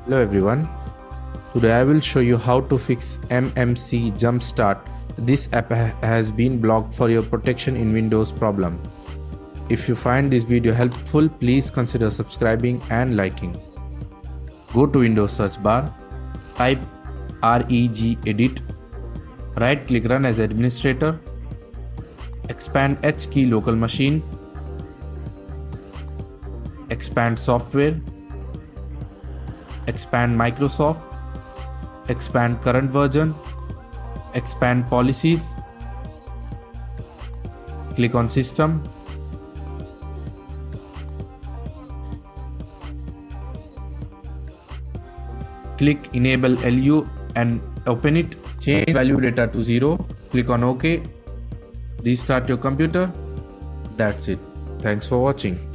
Hello everyone, today I will show you how to fix MMC Jumpstart. This app has been blocked for your protection in Windows problem. If you find this video helpful, please consider subscribing and liking. Go to Windows search bar, type regedit, right click run as administrator, expand H key local machine, expand software, expand Microsoft, expand current version, expand policies, click on system, click enable LU and open it, change value data to 0, click on OK, restart your computer. That's it. Thanks for watching.